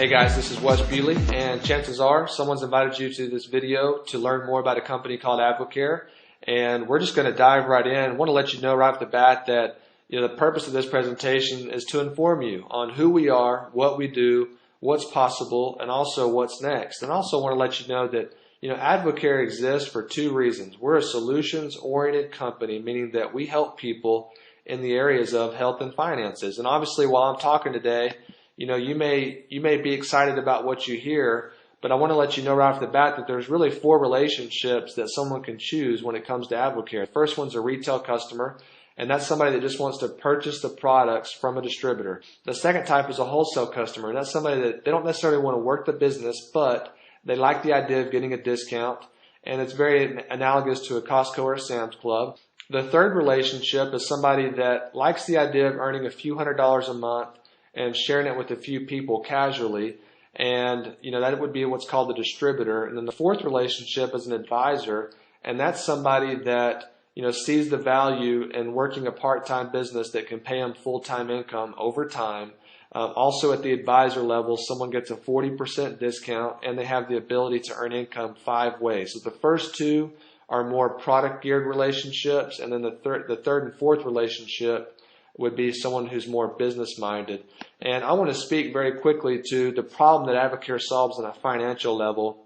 Hey guys, this is Wes Bewley, and chances are someone's invited you to this video to learn more about a company called Advocare, and we're just going to dive right in. I want to let you know right off the bat that the purpose of this presentation is to inform you on who we are, what we do, what's possible, and also what's next. And I also want to let you know that Advocare exists for two reasons. We're a solutions-oriented company, meaning that we help people in the areas of health and finances. And obviously, while I'm talking today, you may be excited about what you hear, but I want to let you know right off the bat that there's really four relationships that someone can choose when it comes to Advocare. The first one's a retail customer, and that's somebody that just wants to purchase the products from a distributor. The second type is a wholesale customer, and that's somebody that they don't necessarily want to work the business, but they like the idea of getting a discount, and it's very analogous to a Costco or a Sam's Club. The third relationship is somebody that likes the idea of earning a few $100s a month and sharing it with a few people casually, and that would be what's called the distributor. And then the fourth relationship is an advisor, and that's somebody that sees the value in working a part-time business that can pay them full-time income over time. Also at the advisor level, someone gets a 40% discount, and they have the ability to earn income 5 ways. So the first two are more product-geared relationships, and then the third and fourth relationship would be someone who's more business-minded. And I want to speak very quickly to the problem that Advocare solves on a financial level,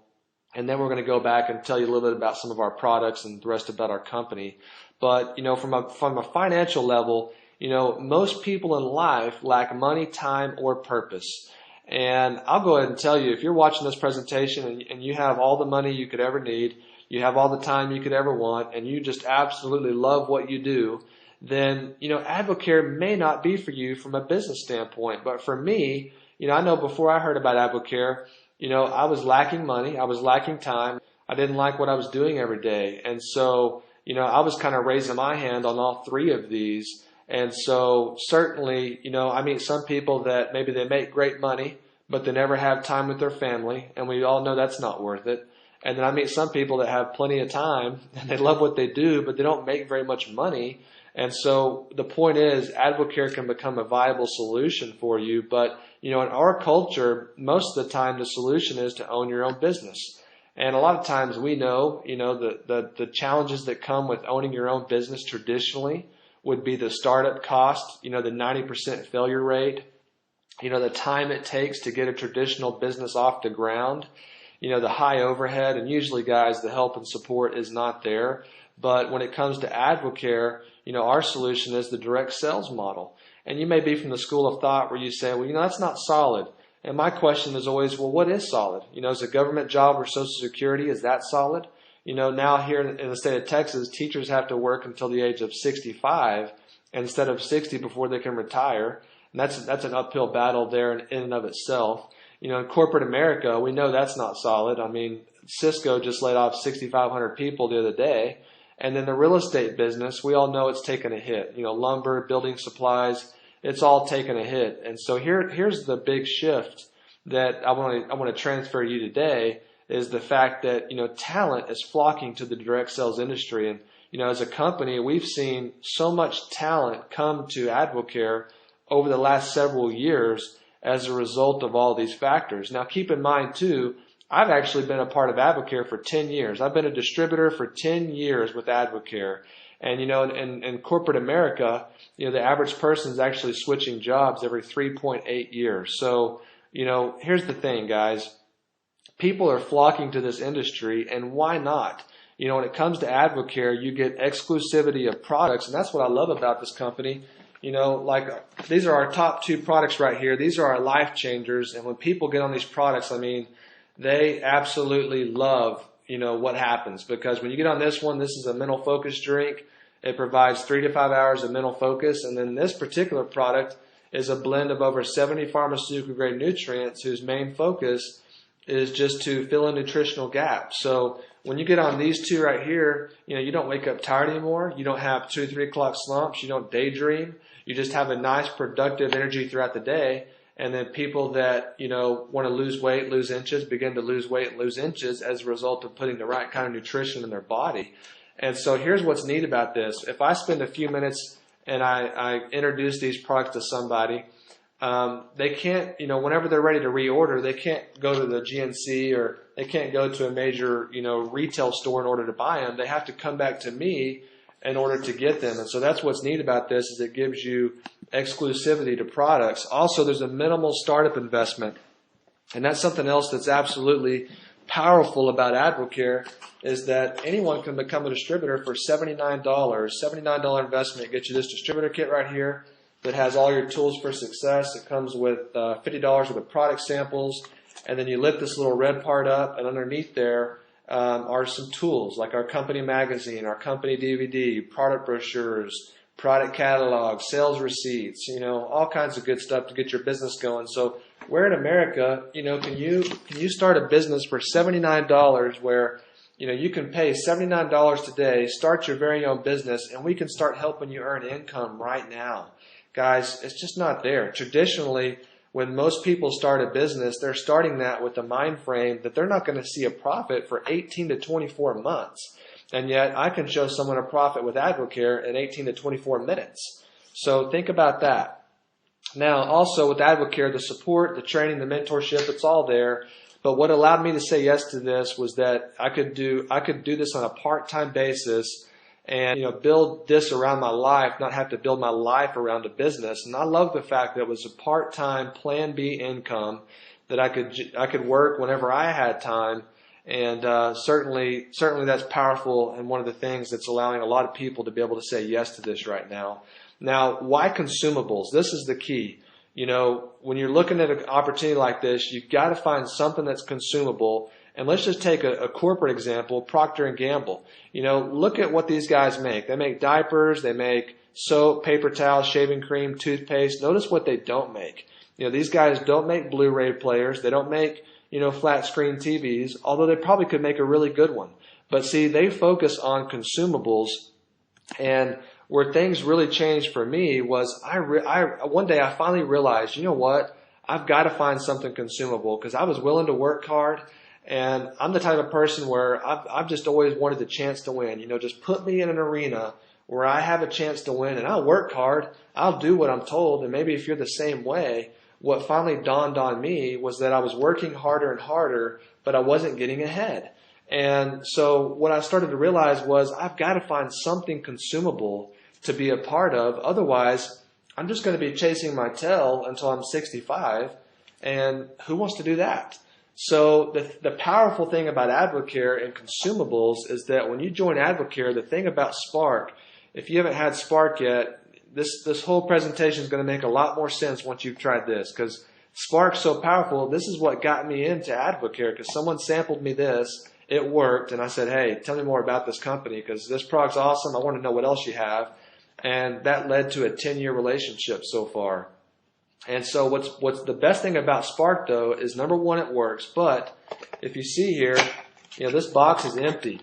and then we're going to go back and tell you a little bit about some of our products and the rest about our company. But from a financial level, most people in life lack money, time, or purpose. And I'll go ahead and tell you, if you're watching this presentation and you have all the money you could ever need, you have all the time you could ever want, and you just absolutely love what you do, then Advocare may not be for you from a business standpoint. But for me, I know before I heard about Advocare, I was lacking money, I was lacking time, I didn't like what I was doing every day, and so I was kind of raising my hand on all three of these. And so certainly, I meet some people that maybe they make great money, but they never have time with their family, and we all know that's not worth it. And then I meet some people that have plenty of time and they love what they do, but they don't make very much money. And so the point is, Advocare can become a viable solution for you. But, in our culture, most of the time the solution is to own your own business. And a lot of times we know, the challenges that come with owning your own business traditionally would be the startup cost, the 90% failure rate, the time it takes to get a traditional business off the ground, the high overhead, and usually, guys, the help and support is not there. But when it comes to Advocare, our solution is the direct sales model. And you may be from the school of thought where you say, well, that's not solid. And my question is always, well, what is solid? Is a government job or Social Security, is that solid? Now here in the state of Texas, teachers have to work until the age of 65 instead of 60 before they can retire. And that's an uphill battle there in and of itself. In corporate America, we know that's not solid. I mean, Cisco just laid off 6,500 people the other day. And then the real estate business, we all know it's taken a hit. Lumber, building supplies, it's all taken a hit. And so here's the big shift that I want to transfer to you today, is the fact that, talent is flocking to the direct sales industry. And, as a company, we've seen so much talent come to Advocare over the last several years as a result of all these factors. Now, keep in mind, too, I've actually been a part of Advocare for 10 years. I've been a distributor for 10 years with Advocare. And, in corporate America, the average person is actually switching jobs every 3.8 years. So, here's the thing, guys. People are flocking to this industry, and why not? When it comes to Advocare, you get exclusivity of products, and that's what I love about this company. Like these are our top 2 products right here. These are our life changers, and when people get on these products, they absolutely love, what happens, because when you get on this one, this is a mental focus drink. It provides 3 to 5 hours of mental focus, and then this particular product is a blend of over 70 pharmaceutical grade nutrients whose main focus is just to fill a nutritional gap. So when you get on these 2 right here, you don't wake up tired anymore. You don't have 2 or 3 o'clock slumps. You don't daydream. You just have a nice productive energy throughout the day. And then people that, want to lose weight, lose inches, begin to lose weight and lose inches as a result of putting the right kind of nutrition in their body. And so here's what's neat about this. If I spend a few minutes and I introduce these products to somebody, they can't, whenever they're ready to reorder, they can't go to the GNC or they can't go to a major, retail store in order to buy them. They have to come back to me in order to get them. And so that's what's neat about this is it gives you exclusivity to products. Also, there's a minimal startup investment. And that's something else that's absolutely powerful about Advocare is that anyone can become a distributor for $79. $79 investment gets you this distributor kit right here that has all your tools for success. It comes with $50 worth of product samples, and then you lift this little red part up, and underneath there are some tools like our company magazine, our company DVD, product brochures, product catalog, sales receipts, all kinds of good stuff to get your business going. So where in America, can you start a business for $79 where you can pay $79 today, start your very own business, and we can start helping you earn income right now. Guys, it's just not there. Traditionally, when most people start a business, they're starting that with the mind frame that they're not going to see a profit for 18 to 24 months. And yet I can show someone a profit with Advocare in 18 to 24 minutes. So think about that. Now, also with Advocare, the support, the training, the mentorship, it's all there. But what allowed me to say yes to this was that I could do this on a part-time basis and build this around my life, not have to build my life around a business. And I love the fact that it was a part-time Plan B income that I could work whenever I had time. And certainly that's powerful and one of the things that's allowing a lot of people to be able to say yes to this right now. Now, why consumables? This is the key. When you're looking at an opportunity like this, you've got to find something that's consumable. And let's just take a corporate example, Procter & Gamble. Look at what these guys make. They make diapers, they make soap, paper towels, shaving cream, toothpaste. Notice what they don't make. These guys don't make Blu-ray players. They don't make, flat screen TVs, although they probably could make a really good one. But see, they focus on consumables. And where things really changed for me was one day I finally realized, I've got to find something consumable because I was willing to work hard. And I'm the type of person where I've just always wanted the chance to win. Just put me in an arena where I have a chance to win, and I'll work hard. I'll do what I'm told. And maybe if you're the same way, what finally dawned on me was that I was working harder and harder, but I wasn't getting ahead. And so what I started to realize was I've got to find something consumable to be a part of. Otherwise, I'm just going to be chasing my tail until I'm 65. And who wants to do that? So the powerful thing about Advocare and consumables is that when you join Advocare, the thing about Spark, if you haven't had Spark yet, this whole presentation is going to make a lot more sense once you've tried this because Spark's so powerful. This is what got me into Advocare because someone sampled me this. It worked, and I said, hey, tell me more about this company because this product's awesome. I want to know what else you have. And that led to a 10-year relationship so far. And so what's the best thing about Spark, though, is number one, it works. But if you see here, this box is empty.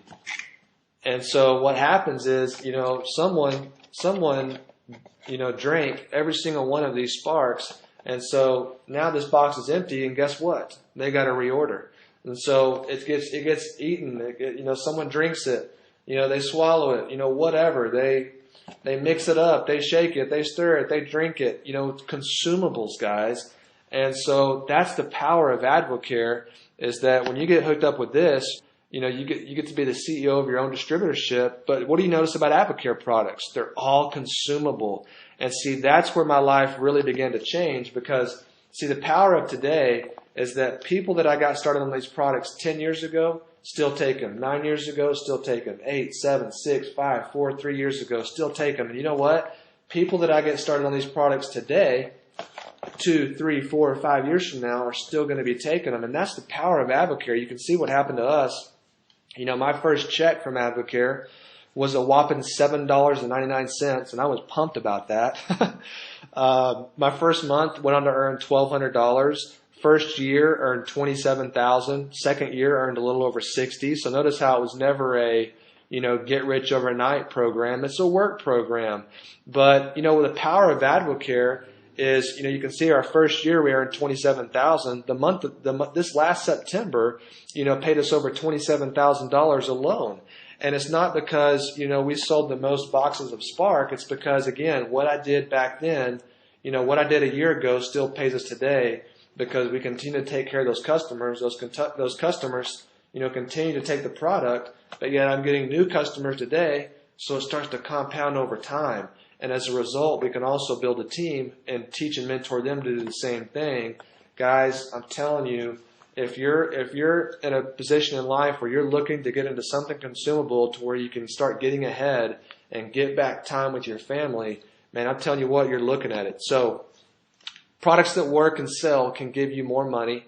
And so what happens is, someone drank every single one of these Sparks. And so now this box is empty, and guess what? They got to reorder. And so it gets eaten. Someone drinks it. They swallow it. Whatever. They mix it up, they shake it, they stir it, they drink it, consumables, guys. And so that's the power of Advocare is that when you get hooked up with this, you get to be the CEO of your own distributorship. But what do you notice about Advocare products? They're all consumable. And see, that's where my life really began to change because, see, the power of today is that people that I got started on these products 10 years ago, still take them. 9 years ago, still take them. 8, 7, 6, 5, 4, 3 years ago, still take them. And you know what? People that I get started on these products today, 2, 3, 4, or 5 years from now, are still going to be taking them. And that's the power of Advocare. You can see what happened to us. My first check from Advocare was a whopping $7.99, and I was pumped about that. My first month went on to earn $1,200. First year earned $27,000. Second year earned a little over $60,000. So notice how it was never a, get rich overnight program. It's a work program. But, the power of Advocare is, you can see our first year we earned $27,000. This last September, paid us over $27,000 alone. And it's not because, we sold the most boxes of Spark. It's because, again, what I did back then, what I did a year ago still pays us today because we continue to take care of those customers. Those customers, continue to take the product, but yet I'm getting new customers today, so it starts to compound over time. And as a result, we can also build a team and teach and mentor them to do the same thing. Guys, I'm telling you, if you're in a position in life where you're looking to get into something consumable to where you can start getting ahead and get back time with your family, man, I'm telling you what, you're looking at it. So products that work and sell can give you more money.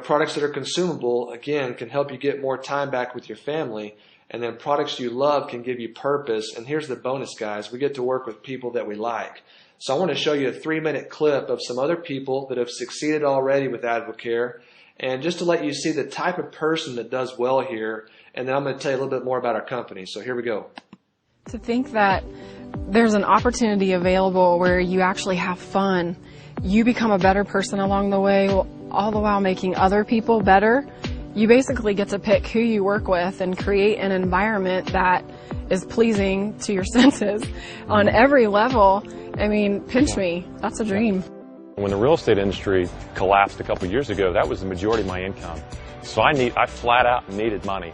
Products that are consumable, again, can help you get more time back with your family. And then products you love can give you purpose. And here's the bonus, guys. We get to work with people that we like. So I want to show you a 3-minute clip of some other people that have succeeded already with Advocare. And just to let you see the type of person that does well here. And then I'm going to tell you a little bit more about our company. So here we go. To think that there's an opportunity available where you actually have fun, you become a better person along the way, all the while making other people better. You basically get to pick who you work with and create an environment that is pleasing to your senses on every level. I mean, pinch me. That's a dream. When the real estate industry collapsed a couple of years ago, that was the majority of my income. So I flat out needed money.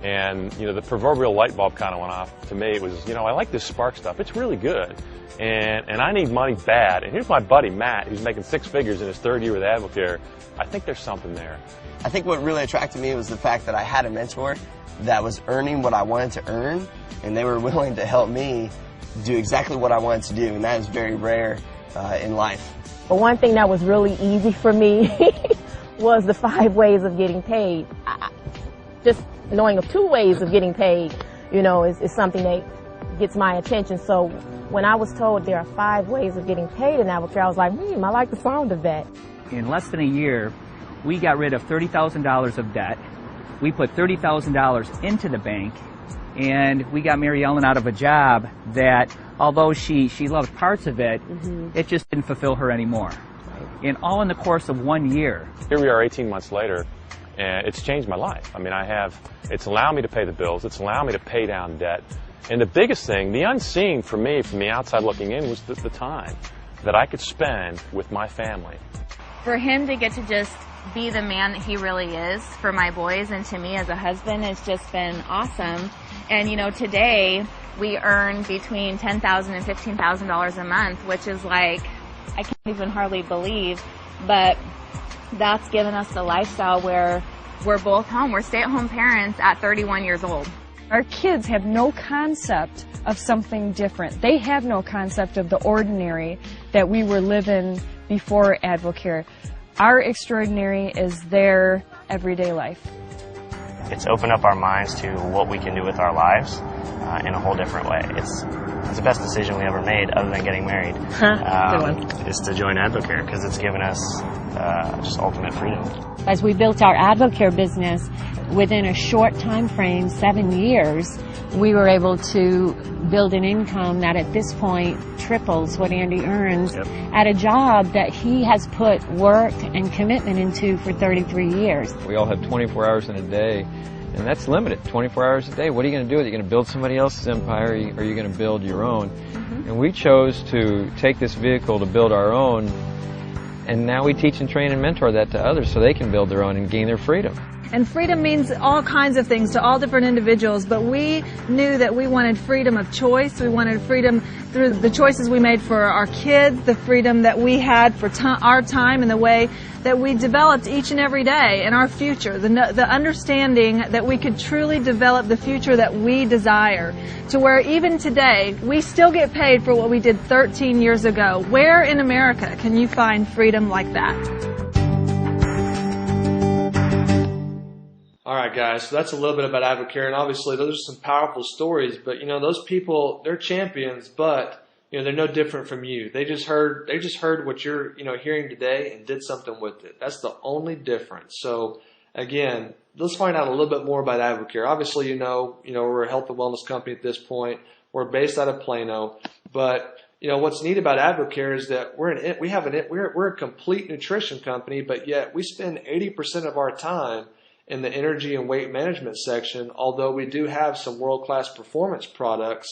And, the proverbial light bulb kind of went off to me. It was, I like this Spark stuff. It's really good. And I need money bad. And here's my buddy, Matt, who's making 6 figures in his 3rd year with Advocare. I think there's something there. I think what really attracted me was the fact that I had a mentor that was earning what I wanted to earn, and they were willing to help me do exactly what I wanted to do, and that is very rare in life. But one thing that was really easy for me was the 5 ways of getting paid. Just knowing of 2 ways of getting paid, is something that gets my attention. So when I was told there are 5 ways of getting paid in Advocare, I was like, I like the sound of that. In less than a year, we got rid of $30,000 of debt. We put $30,000 into the bank, and we got Mary Ellen out of a job that, although she loved parts of it, it just didn't fulfill her anymore. And all in the course of 1 year. Here we are 18 months later, and it's changed my life. I mean, it's allowed me to pay the bills. It's allowed me to pay down debt. And the biggest thing, the unseen for me from the outside looking in, was the time that I could spend with my family. For him to get to just be the man that he really is for my boys and to me as a husband has just been awesome. And today we earn between $10,000 and $15,000 a month, which is like, I can't even hardly believe, but that's given us the lifestyle where we're both home. We're stay-at-home parents at 31 years old. Our kids have no concept of something different. They have no concept of the ordinary that we were living before Advocare. Our extraordinary is their everyday life. It's opened up our minds to what we can do with our lives in a whole different way. It's the best decision we ever made, other than getting married, is to join Advocare, because it's given us just ultimate freedom. As we built our Advocare business, within a short time frame, 7 years, we were able to build an income that at this point triples what Andy earns at a job that he has put work and commitment into for 33 years. We all have 24 hours in a day, and that's limited, 24 hours a day. What are you going to do with it? Are you going to build somebody else's empire, or are you going to build your own? And we chose to take this vehicle to build our own, and now we teach and train and mentor that to others so they can build their own and gain their freedom. And freedom means all kinds of things to all different individuals, but we knew that we wanted freedom of choice. We wanted freedom through the choices we made for our kids, the freedom that we had for our time and the way that we developed each and every day in our future, the understanding that we could truly develop the future that we desire, to where even today we still get paid for what we did 13 years ago. Where in America can you find freedom like that? All right, guys, so that's a little bit about Advocare, and obviously those are some powerful stories, but those people, they're champions, but they're no different from you. They just heard what you're hearing today and did something with it. That's the only difference. So again, let's find out a little bit more about Advocare. Obviously, we're a health and wellness company at this point. We're based out of Plano, but what's neat about Advocare is that we're a complete nutrition company, but yet we spend 80% of our time in the energy and weight management section. Although we do have some world-class performance products,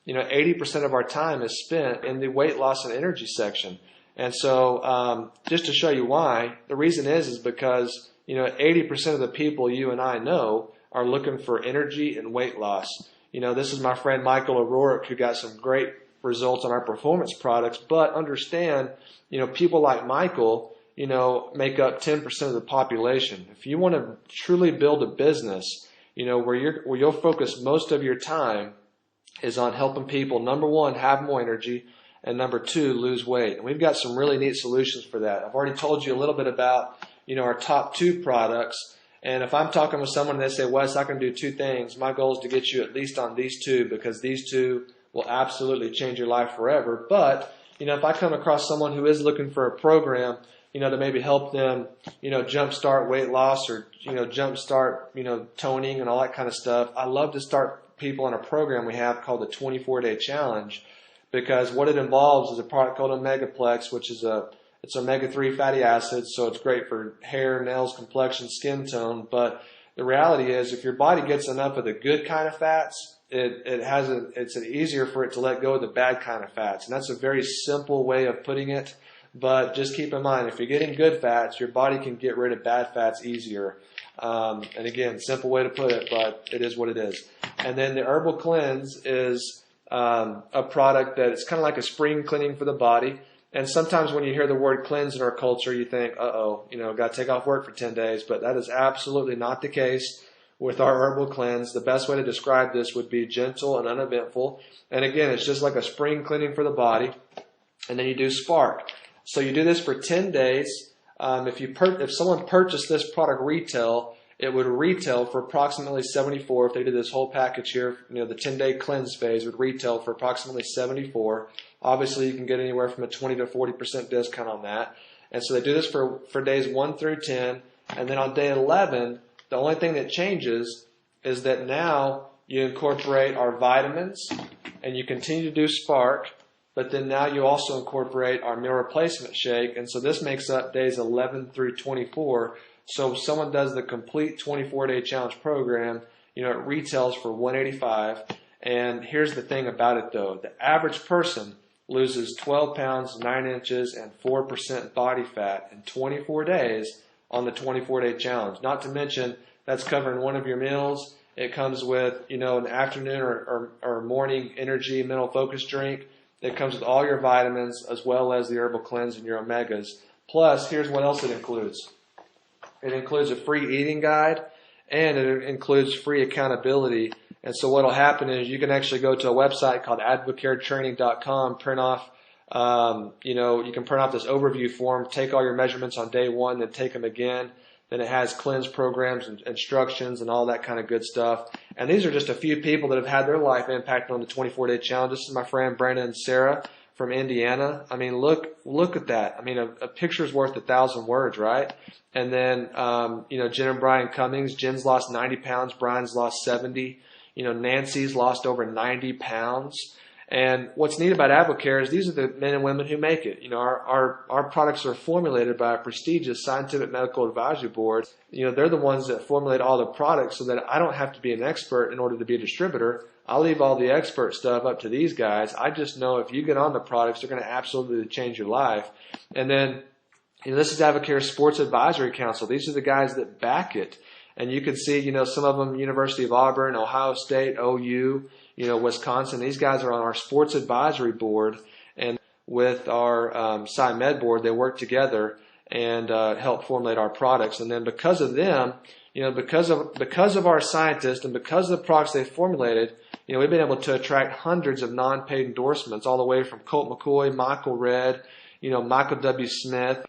80% of our time is spent in the weight loss and energy section. And so just to show you why, the reason is because, 80% of the people you and I know are looking for energy and weight loss. This is my friend Michael O'Rourke, who got some great results on our performance products, but understand, people like Michael, make up 10% of the population. If you want to truly build a business, where you'll focus most of your time is on helping people, number one, have more energy, and number two, lose weight. And we've got some really neat solutions for that. I've already told you a little bit about, our top 2 products. And if I'm talking with someone and they say, Wes, I can do 2 things, my goal is to get you at least on these 2, because these 2 will absolutely change your life forever. But, if I come across someone who is looking for a program, to maybe help them, jumpstart weight loss or, jumpstart, toning and all that kind of stuff, I love to start people on a program we have called the 24-Day Challenge, because what it involves is a product called Omegaplex, which is it's omega-3 fatty acids, so it's great for hair, nails, complexion, skin tone. But the reality is, if your body gets enough of the good kind of fats, it's easier for it to let go of the bad kind of fats. And that's a very simple way of putting it. But just keep in mind, if you're getting good fats, your body can get rid of bad fats easier. And again, simple way to put it, but it is what it is. And then the Herbal Cleanse is a product that it's kind of like a spring cleaning for the body. And sometimes when you hear the word cleanse in our culture, you think, got to take off work for 10 days. But that is absolutely not the case with our Herbal Cleanse. The best way to describe this would be gentle and uneventful. And again, it's just like a spring cleaning for the body. And then you do Spark. So you do this for 10 days. If someone purchased this product retail, it would retail for approximately $74. If they did this whole package here, the 10-day cleanse phase would retail for approximately $74. Obviously, you can get anywhere from a 20 to 40% discount on that. And so they do this for days 1 through 10. And then on day 11, the only thing that changes is that now you incorporate our vitamins and you continue to do Spark. But then now you also incorporate our meal replacement shake. And so this makes up days 11 through 24. So if someone does the complete 24-day challenge program, it retails for $185. And here's the thing about it, though. The average person loses 12 pounds, 9 inches, and 4% body fat in 24 days on the 24-day challenge. Not to mention, that's covering one of your meals. It comes with, an afternoon or morning energy mental focus drink. It comes with all your vitamins as well as the Herbal Cleanse and your omegas. Plus, here's what else it includes. It includes a free eating guide, and it includes free accountability. And so what will happen is you can actually go to a website called advocaretraining.com, print off, you can print off this overview form, take all your measurements on day 1, then take them again. Then it has cleanse programs and instructions and all that kind of good stuff. And these are just a few people that have had their life impacted on the 24-day challenge. This is my friend Brandon and Sarah from Indiana. I mean, look at that. I mean, a picture's worth 1,000 words, right? And then, Jen and Brian Cummings. Jen's lost 90 pounds. Brian's lost 70. Nancy's lost over 90 pounds. And what's neat about Advocare is these are the men and women who make it. Our products are formulated by a prestigious scientific medical advisory board. They're the ones that formulate all the products so that I don't have to be an expert in order to be a distributor. I'll leave all the expert stuff up to these guys. I just know if you get on the products, they're going to absolutely change your life. And then, this is Advocare Sports Advisory Council. These are the guys that back it. And you can see, some of them, University of Auburn, Ohio State, OU, Wisconsin. These guys are on our sports advisory board, and with our SciMed board, they work together and help formulate our products. And then because of them, because of our scientists and because of the products they formulated, we've been able to attract hundreds of non-paid endorsements, all the way from Colt McCoy, Michael Redd, Michael W. Smith.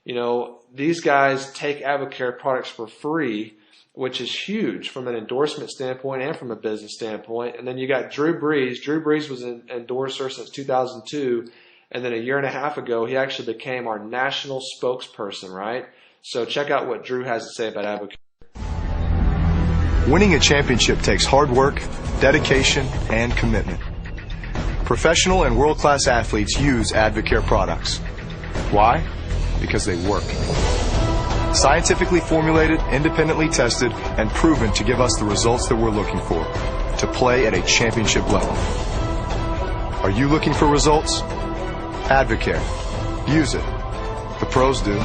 These guys take Advocare products for free, which is huge from an endorsement standpoint and from a business standpoint. And then you got Drew Brees. Drew Brees was an endorser since 2002. And then a year and a half ago, he actually became our national spokesperson, right? So check out what Drew has to say about Advocare. Winning a championship takes hard work, dedication, and commitment. Professional and world-class athletes use Advocare products. Why? Because they work. Scientifically formulated, independently tested, and proven to give us the results that we're looking for, to play at a championship level. Are you looking for results? Advocare. Use it. The pros do.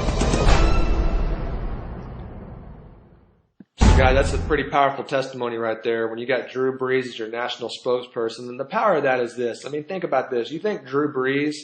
Guys, that's a pretty powerful testimony right there. When you got Drew Brees as your national spokesperson, and the power of that is this. I mean, think about this. You think Drew Brees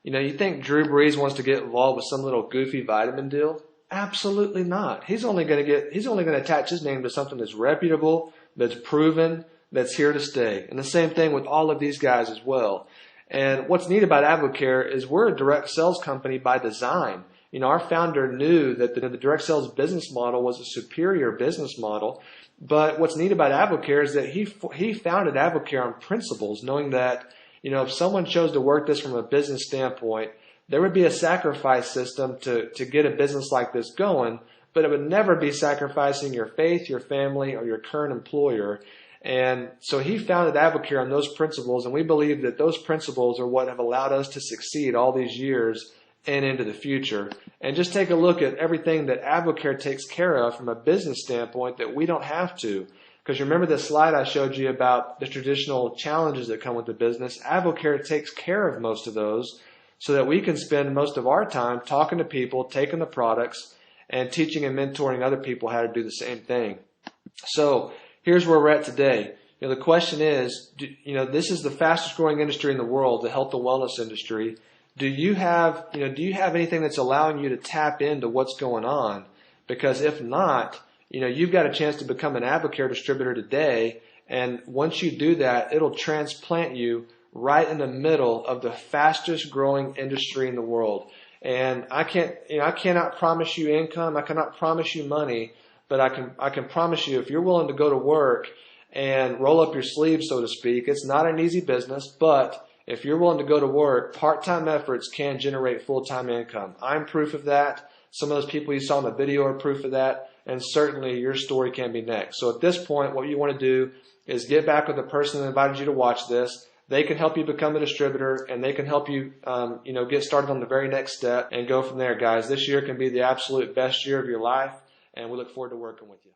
wants to get involved with some little goofy vitamin deal? Absolutely not. He's only going to attach his name to something that's reputable, that's proven, that's here to stay. And the same thing with all of these guys as well. And what's neat about Advocare is we're a direct sales company by design. You know, our founder knew that the direct sales business model was a superior business model. But what's neat about Advocare is that he founded Advocare on principles, knowing that, you know, if someone chose to work this from a business standpoint, there would be a sacrifice system to get a business like this going, but it would never be sacrificing your faith, your family, or your current employer. And so he founded Advocare on those principles, and we believe that those principles are what have allowed us to succeed all these years and into the future. And just take a look at everything that Advocare takes care of from a business standpoint that we don't have to. Because you remember the slide I showed you about the traditional challenges that come with the business? Advocare takes care of most of those so that we can spend most of our time talking to people, taking the products, and teaching and mentoring other people how to do the same thing. So here's where we're at today. You know, the question is, this is the fastest growing industry in the world, the health and wellness industry. Do you have anything that's allowing you to tap into what's going on? Because if not, you've got a chance to become an Advocare distributor today. And once you do that, it'll transplant you right in the middle of the fastest growing industry in the world. And I cannot promise you income. I cannot promise you money, but I can promise you if you're willing to go to work and roll up your sleeves, so to speak, it's not an easy business, but if you're willing to go to work, part-time efforts can generate full-time income. I'm proof of that. Some of those people you saw in the video are proof of that, and certainly your story can be next. So at this point, what you want to do is get back with the person that invited you to watch this. They can help you become a distributor, and they can help you, get started on the very next step and go from there, guys. This year can be the absolute best year of your life, and we look forward to working with you.